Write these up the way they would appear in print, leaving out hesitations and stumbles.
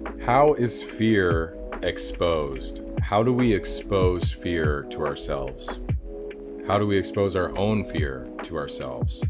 How is fear exposed? How do we expose fear to ourselves? How do we expose our own fear to ourselves?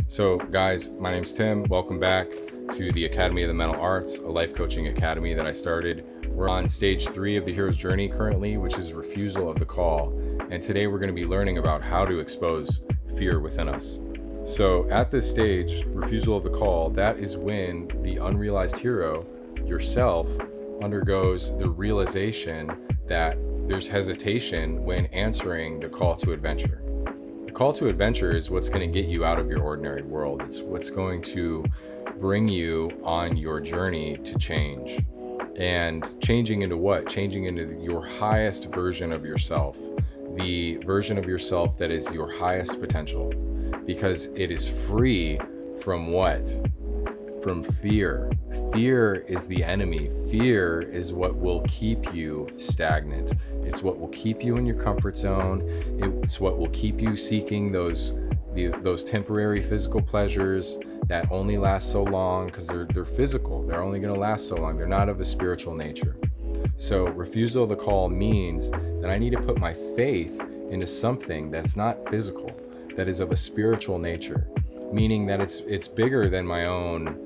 So, guys, my name's Tim. Welcome back to the Academy of the Mental Arts, a life coaching academy that I started. We're on stage 3 of the hero's journey currently, which is refusal of the call. And today we're going to be learning about how to expose fear within us. So, at this stage, refusal of the call, that is when the unrealized hero, yourself, undergoes the realization that there's hesitation when answering the call to adventure. The call to adventure is what's going to get you out of your ordinary world. It's what's going to bring you on your journey to change. And changing into what? Changing into your highest version of yourself, the version of yourself that is your highest potential, because it is free from what? From fear. Fear is the enemy. Fear is what will keep you stagnant. It's what will keep you in your comfort zone. It's what will keep you seeking those temporary physical pleasures that only last so long, because they're physical. They're only going to last so long. They're not of a spiritual nature. So refusal of the call means that I need to put my faith into something that's not physical, that is of a spiritual nature, meaning that it's bigger than my own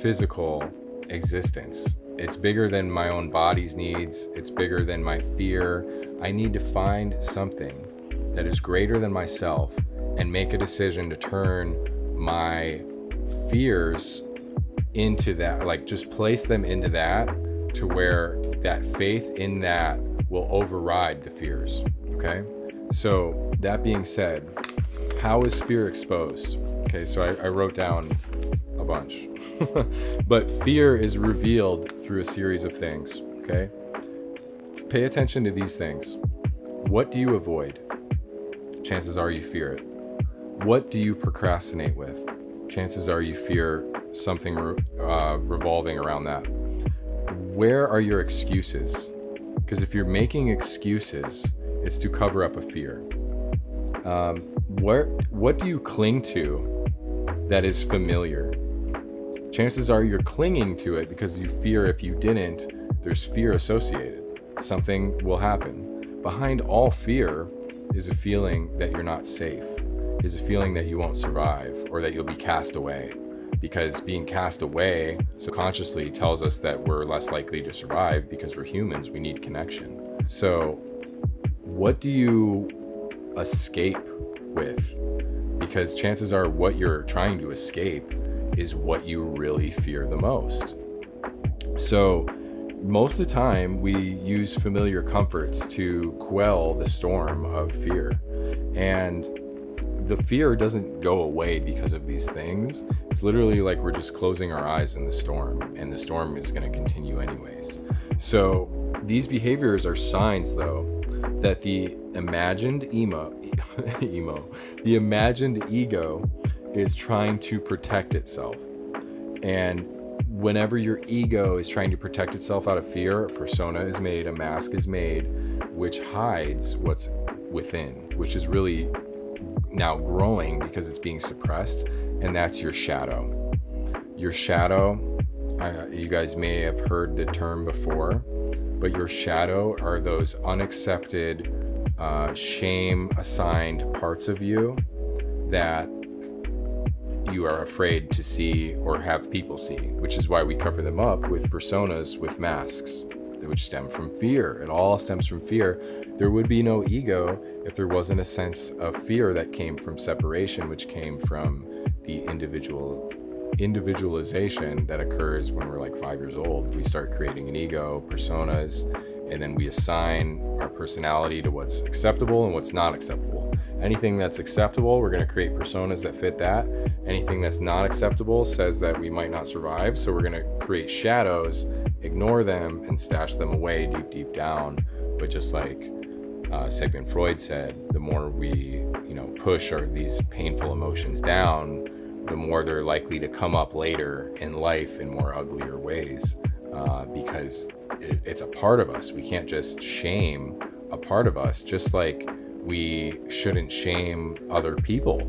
physical existence. It's bigger than my own body's needs. It's bigger than my fear. I need to find something that is greater than myself and make a decision to turn my fears into that, like just place them into that, to where that faith in that will override the fears. Okay? So that being said, how is fear exposed? Okay, so I wrote down a bunch. But fear is revealed through a series of things, okay? Pay attention to these things. What do you avoid? Chances are you fear it. What do you procrastinate with? Chances are you fear something revolving around that. Where are your excuses? Because if you're making excuses, it's to cover up a fear. What do you cling to that is familiar? Chances are you're clinging to it because you fear if you didn't, there's fear associated. Something will happen. Behind all fear is a feeling that you're not safe, is a feeling that you won't survive, or that you'll be cast away. Because being cast away subconsciously tells us that we're less likely to survive, because we're humans, we need connection. So what do you escape with? Because chances are what you're trying to escape is what you really fear the most. So most of the time we use familiar comforts to quell the storm of fear. And the fear doesn't go away because of these things. It's literally like we're just closing our eyes in the storm, and the storm is going to continue anyways. So these behaviors are signs, though, that the imagined the imagined ego is trying to protect itself. And whenever your ego is trying to protect itself out of fear, a persona is made, a mask is made, which hides what's within, which is really now growing because it's being suppressed, and that's your shadow. Your shadow, you guys may have heard the term before, but your shadow are those unaccepted, shame-assigned parts of you that you are afraid to see or have people see, which is why we cover them up with personas, with masks, which stem from fear. It all stems from fear. There would be no ego if there wasn't a sense of fear that came from separation, which came from the individualization that occurs when we're like 5 years old. We start creating an ego, personas, and then we assign our personality to what's acceptable and what's not acceptable. Anything that's acceptable, we're going to create personas that fit that. Anything that's not acceptable says that we might not survive, so we're going to create shadows, ignore them, and stash them away deep, deep down. But just like Sigmund Freud said, the more we, push these painful emotions down, the more they're likely to come up later in life in more uglier ways, because it's a part of us. We can't just shame a part of us, just like we shouldn't shame other people.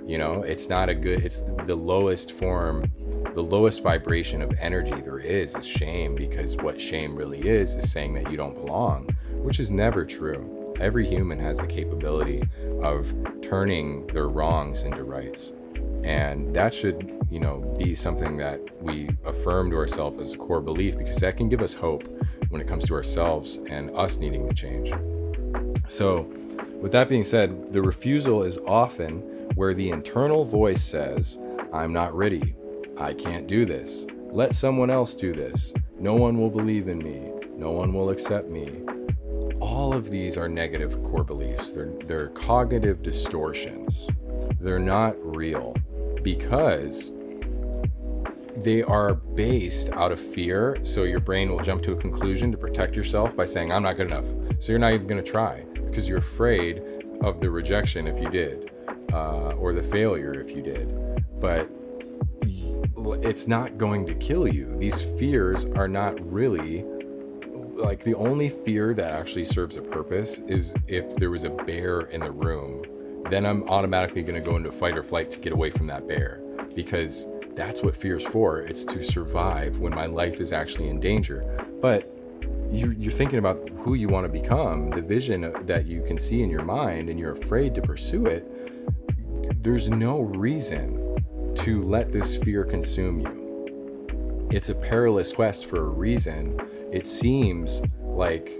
It's not it's the lowest form the lowest vibration of energy there is shame, because what shame really is saying that you don't belong, which is never true. Every human has the capability of turning their wrongs into rights. And that should, be something that we affirm to ourselves as a core belief, because that can give us hope when it comes to ourselves and us needing to change. So with that being said, the refusal is often where the internal voice says, I'm not ready. I can't do this. Let someone else do this. No one will believe in me. No one will accept me. All of these are negative core beliefs. They're cognitive distortions. They're not real because they are based out of fear. So your brain will jump to a conclusion to protect yourself by saying, I'm not good enough. So you're not even going to try because you're afraid of the rejection if you did, or the failure if you did. But it's not going to kill you. These fears are not really, like, the only fear that actually serves a purpose is if there was a bear in the room, then I'm automatically going to go into fight or flight to get away from that bear, because that's what fear is for. It's to survive when my life is actually in danger. But you're thinking about who you want to become, the vision that you can see in your mind, and you're afraid to pursue it. There's no reason to let this fear consume you. It's a perilous quest for a reason. It seems like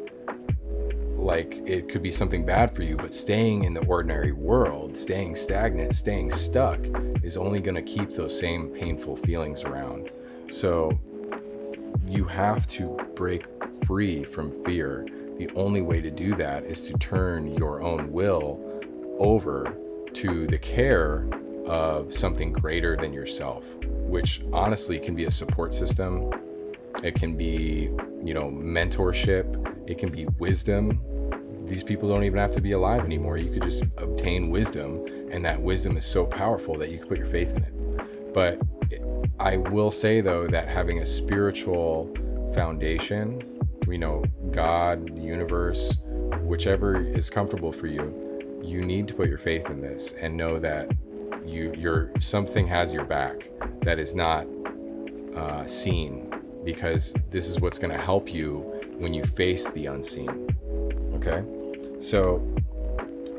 it could be something bad for you, but staying in the ordinary world, staying stagnant, staying stuck is only going to keep those same painful feelings around. So you have to break free from fear. The only way to do that is to turn your own will over to the care of something greater than yourself, which honestly can be a support system. It can be, mentorship. It can be wisdom. These people don't even have to be alive anymore. You could just obtain wisdom, and that wisdom is so powerful that you can put your faith in it. But I will say, though, that having a spiritual foundation, God, the universe, whichever is comfortable for you, you need to put your faith in this and know that something has your back that is not seen, because this is what's going to help you when you face the unseen. Okay? So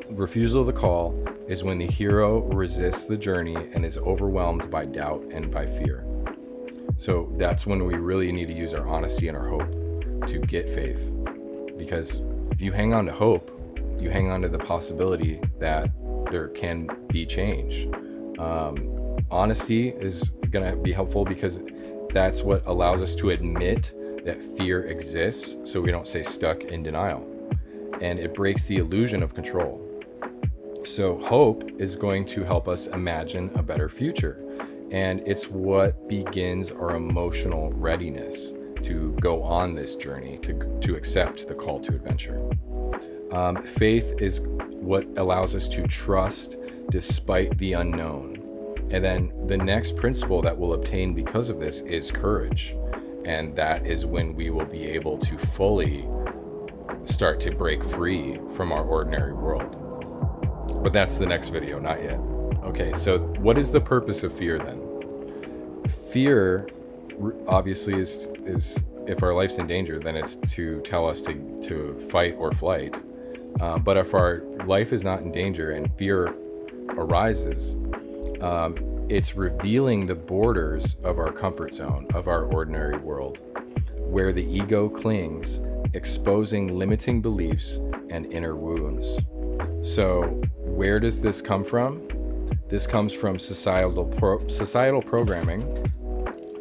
refusal of the call is when the hero resists the journey and is overwhelmed by doubt and by fear. So that's when we really need to use our honesty and our hope to get faith. Because if you hang on to hope, you hang on to the possibility that there can be change. Honesty is going to be helpful because that's what allows us to admit that fear exists, so we don't stay stuck in denial. And it breaks the illusion of control. So hope is going to help us imagine a better future. And it's what begins our emotional readiness to go on this journey, to accept the call to adventure. Faith is what allows us to trust despite the unknown. And then the next principle that we'll obtain because of this is courage. And that is when we will be able to fully start to break free from our ordinary world. But that's the next video, not yet. Okay, so what is the purpose of fear then? Fear obviously is if our life's in danger, then it's to tell us to fight or flight. But if our life is not in danger and fear arises, it's revealing the borders of our comfort zone, of our ordinary world, where the ego clings, exposing limiting beliefs and inner wounds. So where does this come from? This comes from societal programming.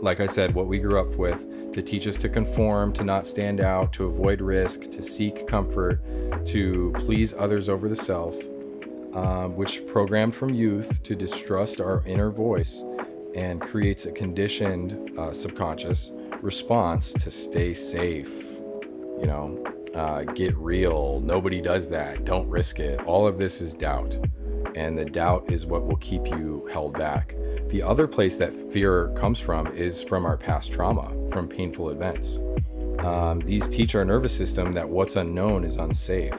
Like I said, what we grew up with to teach us to conform, to not stand out, to avoid risk, to seek comfort, to please others over the self, which programmed from youth to distrust our inner voice and creates a conditioned subconscious response to stay safe, get real, nobody does that, don't risk it. All of this is doubt, and the doubt is what will keep you held back. The other place that fear comes from is from our past trauma, from painful events. These teach our nervous system that what's unknown is unsafe,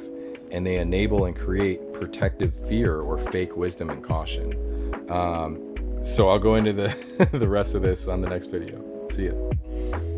and they enable and create protective fear or fake wisdom and caution. So I'll go into the the rest of this on the next video. See ya.